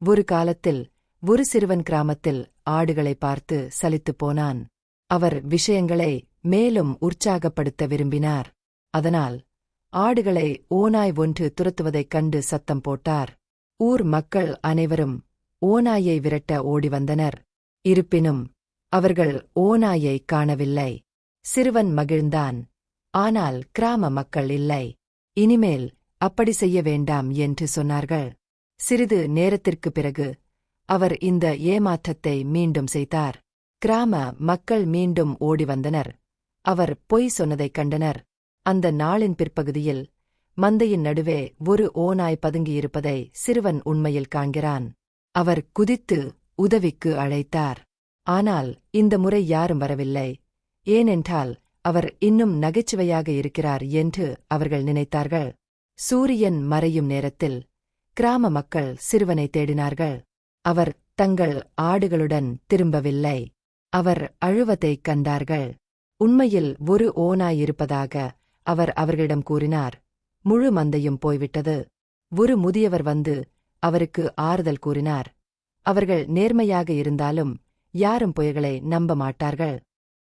ஒரு காலத்தில் ஒரு சிறுவன் கிராமத்தில் ஆடுகளை பார்த்து சலித்துப் போனான். அவர் விஷயங்களை மேலும் உற்சாகப்படுத்த விரும்பினார். அதனால் ஆடுகளை ஓநாய் ஒன்று துரத்துவதைக் கண்டு சத்தம் போட்டார். ஊர் மக்கள் அனைவரும் ஓநாயை விரட்ட ஓடி வந்தனர். இருப்பினும் அவர்கள் ஓநாயை காணவில்லை. சிறுவன் மகிழ்ந்தான். ஆனால் கிராம மக்கள் இல்லை. இனிமேல் அப்படி செய்ய வேண்டாம் என்று சொன்னார்கள். சிறிது நேரத்திற்குப் பிறகு அவர் இந்த ஏமாற்றத்தை மீண்டும் செய்தார். கிராம மக்கள் மீண்டும் ஓடி வந்தனர். அவர் பொய் சொன்னதைக் கண்டனர். அந்த நாளின் பிற்பகுதியில் மந்தையின் நடுவே ஒரு ஓநாய் பதுங்கியிருப்பதை சிறுவன் உண்மையில் காண்கிறான். அவர் குதித்து உதவிக்கு அழைத்தார். ஆனால் இந்த முறை யாரும் வரவில்லை. ஏனென்றால் அவர் இன்னும் நகைச்சுவையாக இருக்கிறார் என்று அவர்கள் நினைத்தார்கள். சூரியன் மறையும் நேரத்தில் கிராம மக்கள் சிறுவனை தேடினார்கள். அவர் தங்கள் ஆடுகளுடன் திரும்பவில்லை. அவர் அழுவதைக் கண்டார்கள். உண்மையில் ஒரு ஓநாய் இருப்பதாக அவர் அவர்களிடம் கூறினார். முழு மந்தையும் போய்விட்டது. ஒரு முதியவர் வந்து அவருக்கு ஆறுதல் கூறினார். அவர்கள் நேர்மையாக இருந்தாலும் யாரும் பொய்களை நம்ப மாட்டார்கள்.